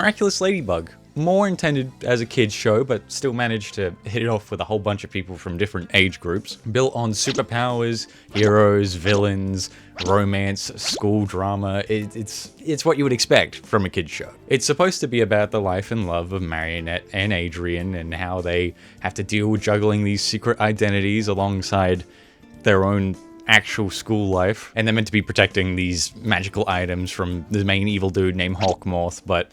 Miraculous Ladybug. More intended as a kid's show, but still managed to hit it off with a whole bunch of people from different age groups. Built on superpowers, heroes, villains, romance, school drama. It's what you would expect from a kid's show. It's supposed to be about the life and love of Marionette and Adrian and how they have to deal with juggling these secret identities alongside their own actual school life. And they're meant to be protecting these magical items from the main evil dude named Hawkmoth, but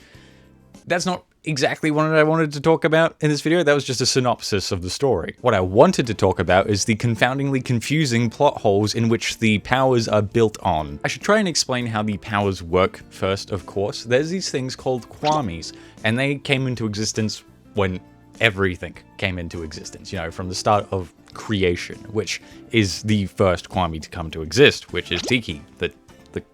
that's not exactly what I wanted to talk about in this video. That was just a synopsis of the story. What I wanted to talk about is the confoundingly confusing plot holes in which the powers are built on. I should try and explain how the powers work first, of course. There's these things called kwamis, and they came into existence when everything came into existence, you know, from the start of creation, which is the first kwami to come to exist, which is Tiki, the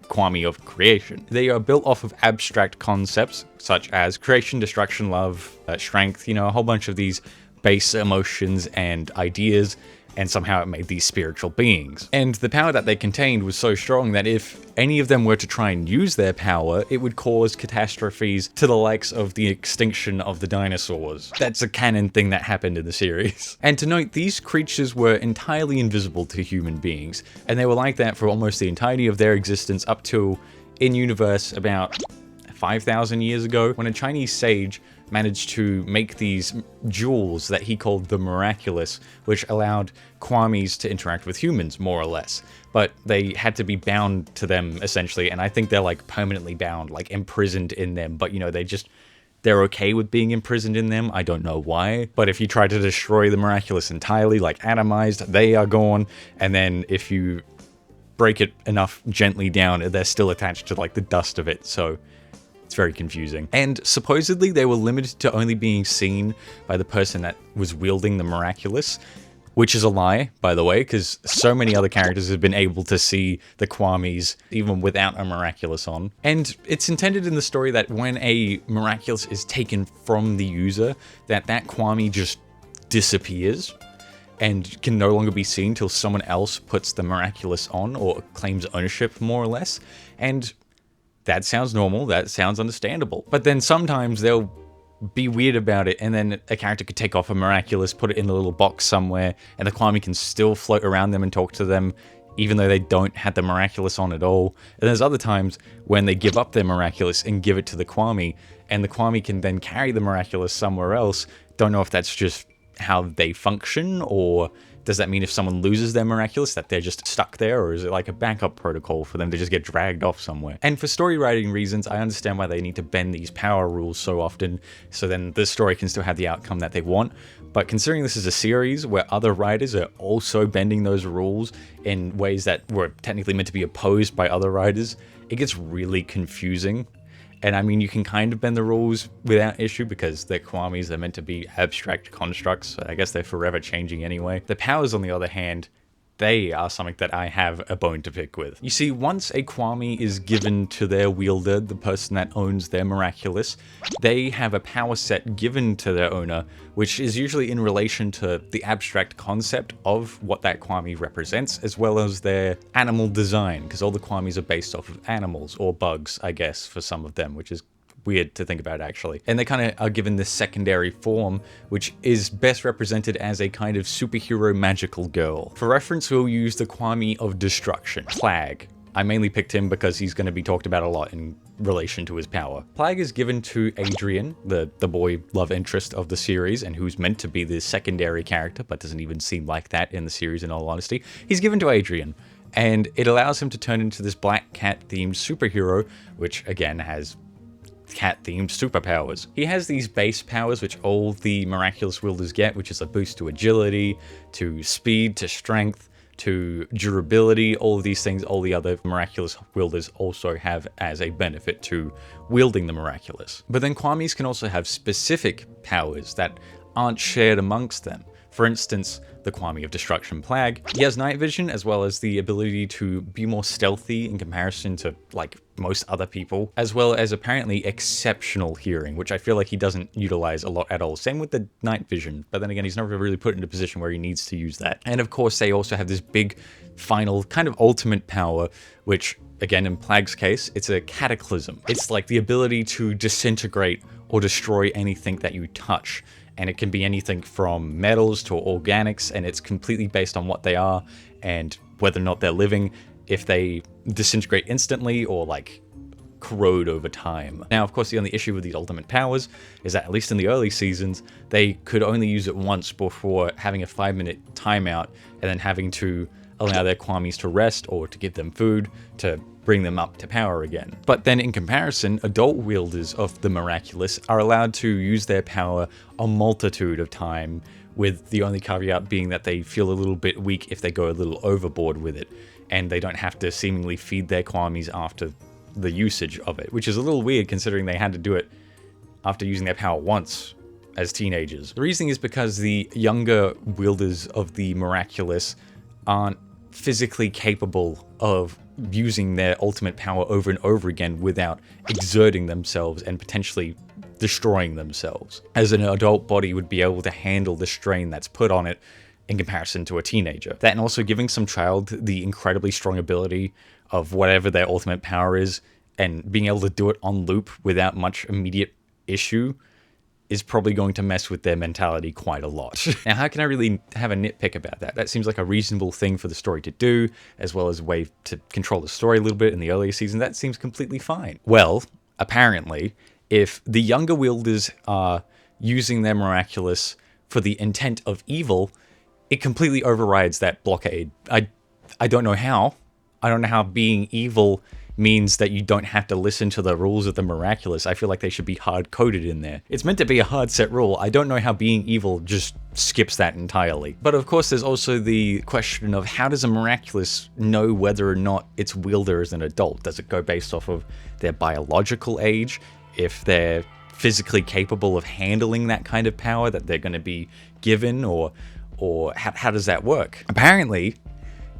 kwami of creation. They are built off of abstract concepts such as creation, destruction, love, strength, you know, a whole bunch of these base emotions and ideas, and somehow it made these spiritual beings. And the power that they contained was so strong that if any of them were to try and use their power, it would cause catastrophes to the likes of the extinction of the dinosaurs. That's a canon thing that happened in the series. And to note, these creatures were entirely invisible to human beings, and they were like that for almost the entirety of their existence up till in-universe about 5,000 years ago, when a Chinese sage managed to make these jewels that he called the Miraculous, which allowed kwamis to interact with humans, more or less. But they had to be bound to them, essentially, and I think they're like permanently bound, like imprisoned in them, but you know, they're okay with being imprisoned in them. I don't know why. But if you try to destroy the Miraculous entirely, like atomized, they are gone. And then if you break it enough gently down, they're still attached to like the dust of it. So it's very confusing. And supposedly they were limited to only being seen by the person that was wielding the Miraculous, which is a lie, by the way, because so many other characters have been able to see the kwamis even without a Miraculous on. And it's intended in the story that when a Miraculous is taken from the user, that kwami just disappears and can no longer be seen till someone else puts the Miraculous on or claims ownership, more or less. And that sounds normal, that sounds understandable. But then sometimes they'll be weird about it, and then a character could take off a Miraculous, put it in a little box somewhere, and the kwami can still float around them and talk to them, even though they don't have the Miraculous on at all. And there's other times when they give up their Miraculous and give it to the kwami, and the kwami can then carry the Miraculous somewhere else. Don't know if that's just how they function, or does that mean if someone loses their Miraculous that they're just stuck there, or is it like a backup protocol for them to just get dragged off somewhere? And for story writing reasons, I understand why they need to bend these power rules so often, so then the story can still have the outcome that they want. But considering this is a series where other writers are also bending those rules in ways that were technically meant to be opposed by other writers, it gets really confusing. And I mean, you can kind of bend the rules without issue because they're kwamis, they're meant to be abstract constructs, so I guess they're forever changing anyway. The powers, on the other hand, they are something that I have a bone to pick with. You see, once a kwami is given to their wielder, the person that owns their Miraculous, they have a power set given to their owner, which is usually in relation to the abstract concept of what that kwami represents, as well as their animal design, because all the kwamis are based off of animals, or bugs, I guess, for some of them, which is weird to think about, actually. And they kind of are given this secondary form, which is best represented as a kind of superhero magical girl. For reference, we'll use the kwami of destruction, Plague. I mainly picked him because he's going to be talked about a lot in relation to his power. Plague is given to Adrian, the boy love interest of the series, and who's meant to be the secondary character, but doesn't even seem like that in the series, in all honesty. He's given to Adrian, and it allows him to turn into this black cat-themed superhero, which again has cat-themed superpowers. He has these base powers which all the Miraculous wielders get, which is a boost to agility, to speed, to strength, to durability. All of these things all the other Miraculous wielders also have as a benefit to wielding the Miraculous. But then kwamis can also have specific powers that aren't shared amongst them. For instance, the kwami of destruction, Plague, he has night vision as well as the ability to be more stealthy in comparison to like most other people, as well as apparently exceptional hearing, which I feel like he doesn't utilize a lot at all. Same with the night vision, but then again, he's never really put in a position where he needs to use that. And of course, they also have this big final kind of ultimate power, which Again, in Plag's case, it's a cataclysm. It's like the ability to disintegrate or destroy anything that you touch. And it can be anything from metals to organics, and it's completely based on what they are and whether or not they're living, if they disintegrate instantly or like corrode over time. Now, of course, the only issue with these ultimate powers is that, at least in the early seasons, they could only use it once before having a 5-minute timeout and then having to allow their kwamis to rest or to give them food to bring them up to power again. But then in comparison, adult wielders of the Miraculous are allowed to use their power a multitude of time, with the only caveat being that they feel a little bit weak if they go a little overboard with it, and they don't have to seemingly feed their kwamis after the usage of it, which is a little weird considering they had to do it after using their power once as teenagers. The reasoning is because the younger wielders of the Miraculous aren't physically capable of using their ultimate power over and over again without exerting themselves and potentially destroying themselves, as an adult body would be able to handle the strain that's put on it in comparison to a teenager. That, and also giving some child the incredibly strong ability of whatever their ultimate power is and being able to do it on loop without much immediate issue is probably going to mess with their mentality quite a lot. Now, how can I really have a nitpick about that? That seems like a reasonable thing for the story to do, as well as a way to control the story a little bit in the earlier season. That seems completely fine. Well, apparently, if the younger wielders are using their Miraculous for the intent of evil, it completely overrides that blockade. I don't know how. I don't know how being evil means that you don't have to listen to the rules of the Miraculous. I feel like they should be hard-coded in there. It's meant to be a hard set rule. I don't know how being evil just skips that entirely. But of course, there's also the question of, how does a Miraculous know whether or not its wielder is an adult? Does it go based off of their biological age? If they're physically capable of handling that kind of power that they're going to be given, or how does that work? Apparently,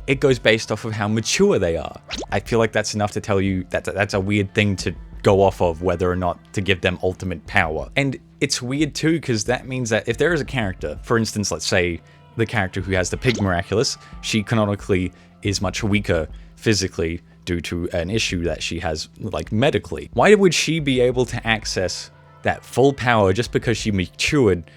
it goes based off of how mature they are. I feel like that's enough to tell you that that's a weird thing to go off of, whether or not to give them ultimate power. And it's weird too, because that means that if there is a character, for instance, let's say the character who has the pig Miraculous, she canonically is much weaker physically due to an issue that she has, like, medically. Why would she be able to access that full power just because she matured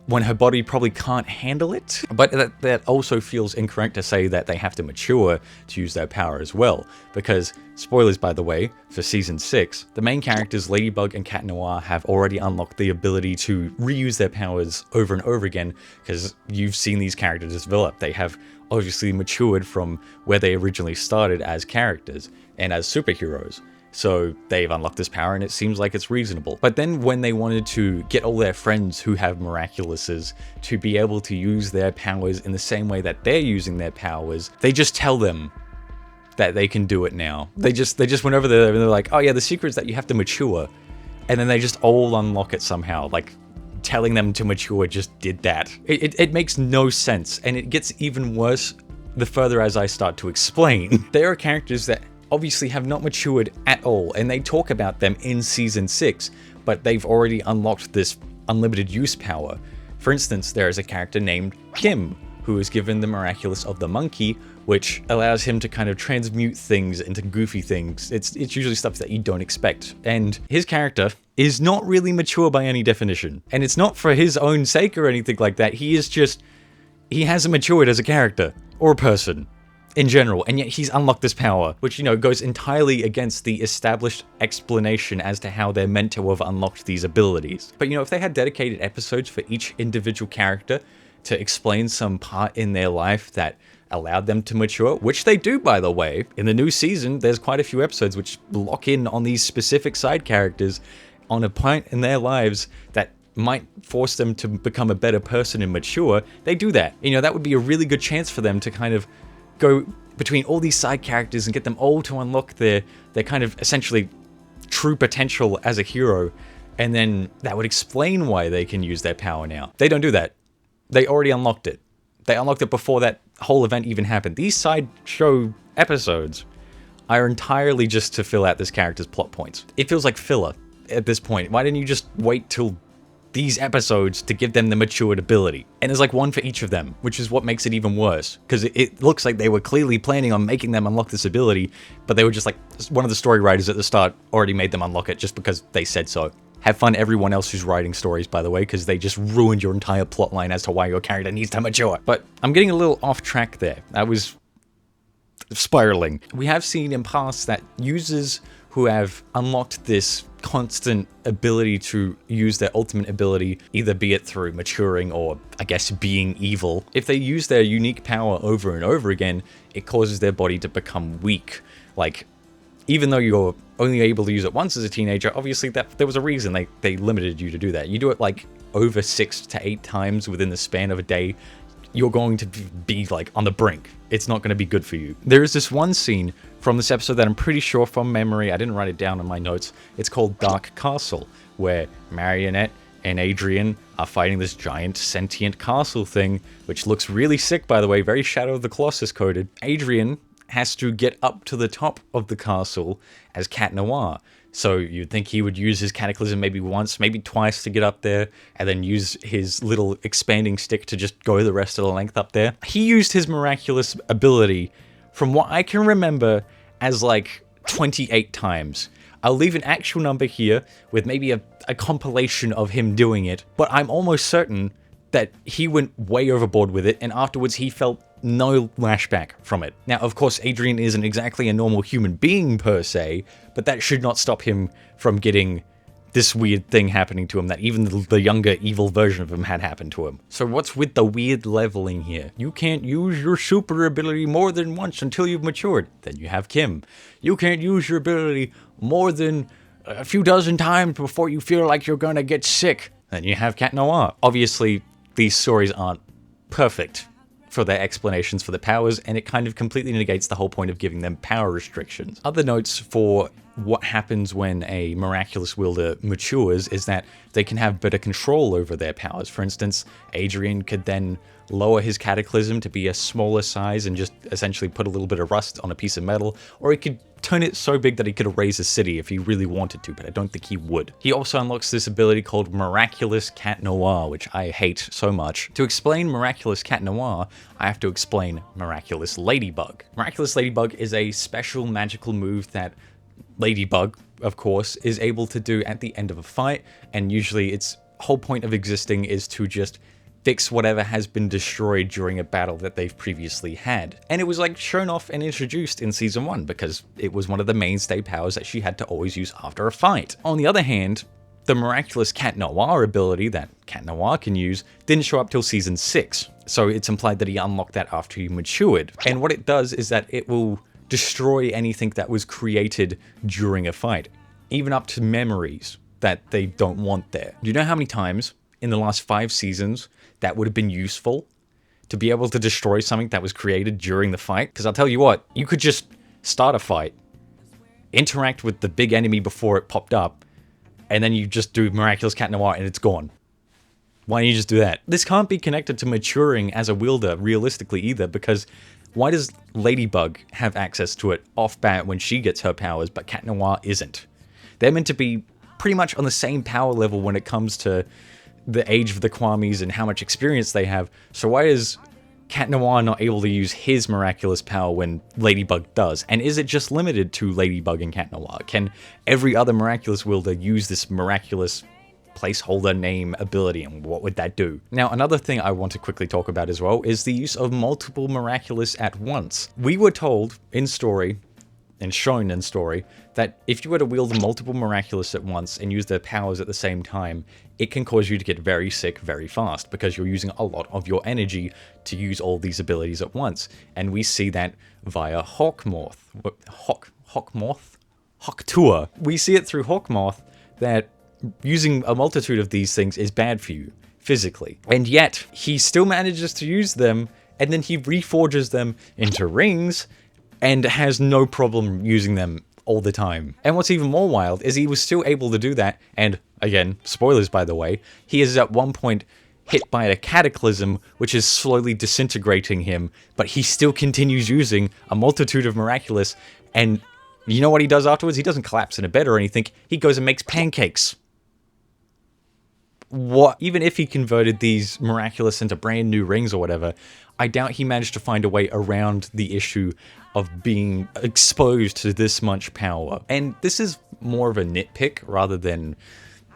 when her body probably can't handle it? But that also feels incorrect to say that they have to mature to use their power as well, because, spoilers by the way, for Season 6, the main characters Ladybug and Cat Noir have already unlocked the ability to reuse their powers over and over again, because you've seen these characters develop. They have obviously matured from where they originally started as characters and as superheroes. So they've unlocked this power, and it seems like it's reasonable. But then when they wanted to get all their friends who have Miraculouses to be able to use their powers in the same way that they're using their powers, they just tell them that they can do it now. They just went over there and they're like, oh yeah, the secret is that you have to mature. And then they just all unlock it somehow. Like, telling them to mature just did that. It makes no sense, and it gets even worse the further as I start to explain. There are characters that obviously have not matured at all, and they talk about them in Season 6, but they've already unlocked this unlimited use power. For instance, there is a character named Kim, who is given the Miraculous of the Monkey, which allows him to kind of transmute things into goofy things. It's usually stuff that you don't expect. And his character is not really mature by any definition. And it's not for his own sake or anything like that. He hasn't matured as a character or a person in general, and yet he's unlocked this power, which, you know, goes entirely against the established explanation as to how they're meant to have unlocked these abilities. But, you know, if they had dedicated episodes for each individual character to explain some part in their life that allowed them to mature, which they do, by the way. In the new season, there's quite a few episodes which lock in on these specific side characters on a point in their lives that might force them to become a better person and mature. They do that. You know, that would be a really good chance for them to kind of go between all these side characters and get them all to unlock their kind of essentially true potential as a hero, and then that would explain why they can use their power now. They don't do that. They already unlocked it. They unlocked it before that whole event even happened. These sideshow episodes are entirely just to fill out this character's plot points. It feels like filler at this point. Why didn't you just wait till these episodes to give them the matured ability. And there's like one for each of them, which is what makes it even worse. Because it looks like they were clearly planning on making them unlock this ability, but they were just like, one of the story writers at the start already made them unlock it just because they said so. Have fun everyone else who's writing stories, by the way, because they just ruined your entire plotline as to why your character needs to mature. But I'm getting a little off track there. That was spiraling. We have seen in past that users who have unlocked this constant ability to use their ultimate ability, either be it through maturing or, I guess, being evil, if they use their unique power over and over again, it causes their body to become weak. Like, even though you're only able to use it once as a teenager, obviously there was a reason they limited you to do that. You do it like over 6 to 8 times within the span of a day, you're going to be like on the brink. It's not going to be good for you. There is this one scene from this episode that I'm pretty sure from memory, I didn't write it down in my notes, it's called Dark Castle, where Marionette and Adrian are fighting this giant sentient castle thing, which looks really sick, by the way, very Shadow of the Colossus coded. Adrian has to get up to the top of the castle as Cat Noir. So you'd think he would use his cataclysm maybe once, maybe twice to get up there, and then use his little expanding stick to just go the rest of the length up there. He used his miraculous ability, from what I can remember, as like 28 times. I'll leave an actual number here with maybe a compilation of him doing it, but I'm almost certain that he went way overboard with it, and afterwards he felt no lashback from it. Now, of course, Adrian isn't exactly a normal human being per se, but that should not stop him from getting this weird thing happening to him that even the younger evil version of him had happened to him. So what's with the weird leveling here? You can't use your super ability more than once until you've matured. Then you have Kim. You can't use your ability more than a few dozen times before you feel like you're gonna get sick. Then you have Cat Noir. Obviously, these stories aren't perfect for their explanations for the powers, and it kind of completely negates the whole point of giving them power restrictions. Other notes for what happens when a miraculous wielder matures is that they can have better control over their powers. For instance, Adrian could then lower his cataclysm to be a smaller size and just essentially put a little bit of rust on a piece of metal, or he could turn it so big that he could erase a city if he really wanted to, but I don't think he would. He also unlocks this ability called Miraculous Cat Noir, which I hate so much. To explain Miraculous Cat Noir, I have to explain Miraculous Ladybug. Miraculous Ladybug is a special magical move that Ladybug, of course, is able to do at the end of a fight, and usually its whole point of existing is to just fix whatever has been destroyed during a battle that they've previously had. And it was like shown off and introduced in season 1 because it was one of the mainstay powers that she had to always use after a fight. On the other hand, the Miraculous Cat Noir ability that Cat Noir can use didn't show up till season 6, so it's implied that he unlocked that after he matured. And what it does is that it will destroy anything that was created during a fight, even up to memories that they don't want there. Do you know how many times in the last 5 seasons that would have been useful to be able to destroy something that was created during the fight? Because I'll tell you what, you could just start a fight, interact with the big enemy before it popped up, and then you just do Miraculous Cat Noir and it's gone. Why don't you just do that? This can't be connected to maturing as a wielder realistically either, because why does Ladybug have access to it off bat when she gets her powers, but Cat Noir isn't? They're meant to be pretty much on the same power level when it comes to the age of the kwamis and how much experience they have, so why is Cat Noir not able to use his miraculous power when Ladybug does? And is it just limited to Ladybug and Cat Noir? Can every other miraculous wielder use this miraculous placeholder name ability, and what would that do? Now, another thing I want to quickly talk about as well is the use of multiple miraculous at once. We were told in story, and shown in story, that if you were to wield multiple miraculous at once and use their powers at the same time, it can cause you to get very sick very fast because you're using a lot of your energy to use all these abilities at once. And we see that via Hawkmoth. Hawktua. We see it through Hawkmoth that using a multitude of these things is bad for you physically. And yet, he still manages to use them, and then he reforges them into rings and has no problem using them all the time. And what's even more wild is he was still able to do that, and again, spoilers by the way, he is at one point hit by a cataclysm which is slowly disintegrating him, but he still continues using a multitude of miraculous, and you know what he does afterwards? He doesn't collapse in a bed or anything, he goes and makes pancakes. even if he converted these Miraculous into brand new rings or whatever, I doubt he managed to find a way around the issue of being exposed to this much power. And this is more of a nitpick rather than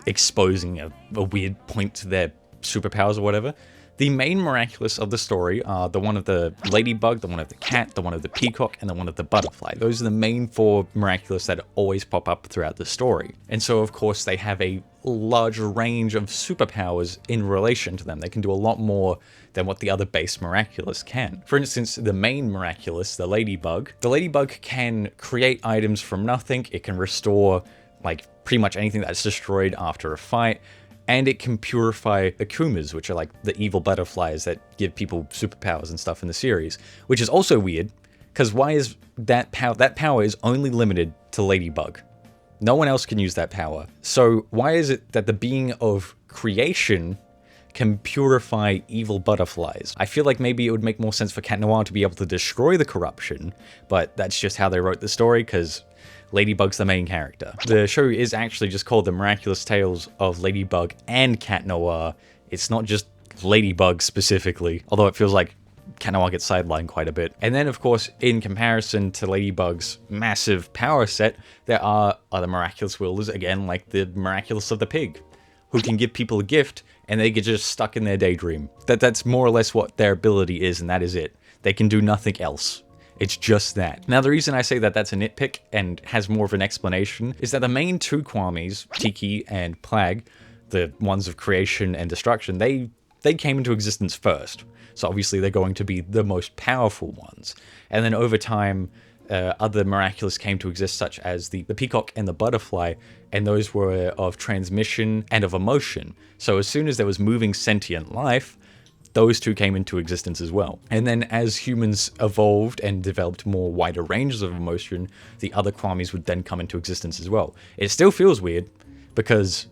exposing a weird point to their superpowers or whatever. The main Miraculous of the story are the one of the ladybug, the one of the cat, the one of the peacock, and the one of the butterfly. Those are the main 4 Miraculous that always pop up throughout the story. And so, of course, they have a large range of superpowers in relation to them. They can do a lot more than what the other base Miraculous can. For instance, the main Miraculous, the ladybug can create items from nothing. It can restore, like, pretty much anything that's destroyed after a fight. And it can purify the kwamis, which are like the evil butterflies that give people superpowers and stuff in the series. Which is also weird, because why is that power? That power is only limited to Ladybug. No one else can use that power. So why is it that the being of creation can purify evil butterflies? I feel like maybe it would make more sense for Cat Noir to be able to destroy the corruption, but that's just how they wrote the story, because Ladybug's the main character. The show is actually just called The Miraculous Tales of Ladybug and Cat Noir. It's not just Ladybug specifically, although it feels like Cat Noir gets sidelined quite a bit. And then, of course, in comparison to Ladybug's massive power set, there are other miraculous wielders, again, like the Miraculous of the Pig, who can give people a gift and they get just stuck in their daydream. That's more or less what their ability is, and that is it. They can do nothing else. It's just that. Now, the reason I say that that's a nitpick and has more of an explanation is that the main 2 kwamis, Tiki and Plague, the ones of creation and destruction, they came into existence first. So obviously they're going to be the most powerful ones. And then over time, other Miraculous came to exist, such as the peacock and the butterfly, and those were of transmission and of emotion. So as soon as there was moving sentient life, those 2 came into existence as well. And then as humans evolved and developed more wider ranges of emotion, the other kwamis would then come into existence as well. It still feels weird, because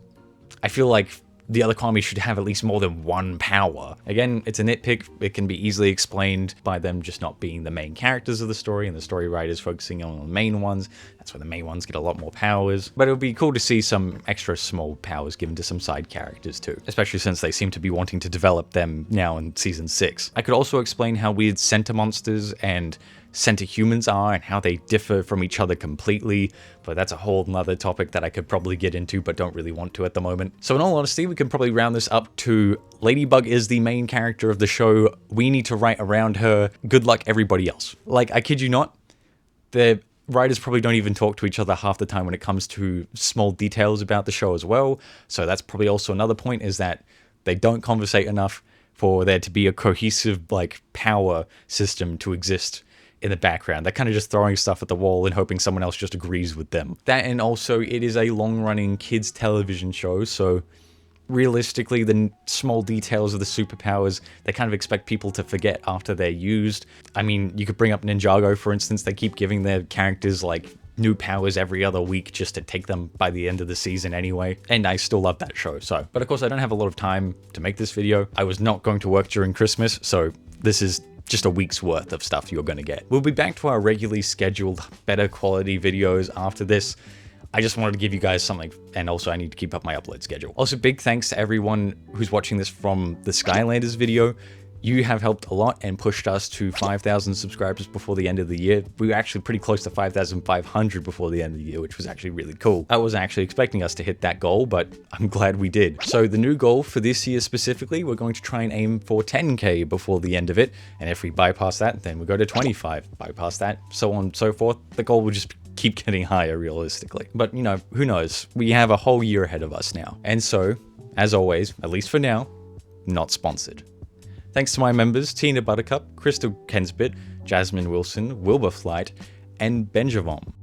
I feel like the other kwamis should have at least more than 1 power. Again, it's a nitpick. It can be easily explained by them just not being the main characters of the story and the story writers focusing on the main ones. That's where the main ones get a lot more powers. But it would be cool to see some extra small powers given to some side characters too, especially since they seem to be wanting to develop them now in season 6. I could also explain how weird center monsters and center humans are and how they differ from each other completely, but that's a whole nother topic that I could probably get into but don't really want to at the moment. So in all honesty, we can probably round this up to Ladybug is the main character of the show. We need to write around her. Good luck everybody else. Like, I kid you not, the writers probably don't even talk to each other half the time when it comes to small details about the show as well. So that's probably also another point, is that they don't conversate enough for there to be a cohesive, like, power system to exist in the background. They're kind of just throwing stuff at the wall and hoping someone else just agrees with them. That, and also it is a long-running kids television show, so realistically the small details of the superpowers, they kind of expect people to forget after they're used. I mean, you could bring up Ninjago, for instance. They keep giving their characters like new powers every other week just to take them by the end of the season anyway, and I still love that show. So, but of course I don't have a lot of time to make this video. I was not going to work during Christmas, so this is just a week's worth of stuff you're going to get. We'll be back to our regularly scheduled, better quality videos after this. I just wanted to give you guys something, and also I need to keep up my upload schedule. Also, big thanks to everyone who's watching this from the Skylanders video. You have helped a lot and pushed us to 5,000 subscribers before the end of the year. We were actually pretty close to 5,500 before the end of the year, which was actually really cool. I wasn't actually expecting us to hit that goal, but I'm glad we did. So the new goal for this year specifically, we're going to try and aim for 10K before the end of it. And if we bypass that, then we go to 25, bypass that, so on and so forth. The goal will just keep getting higher realistically. But you know, who knows? We have a whole year ahead of us now. And so, as always, at least for now, not sponsored. Thanks to my members, Tina Buttercup, Crystal Kensbit, Jasmine Wilson, Wilbur Flight, and Benjavom.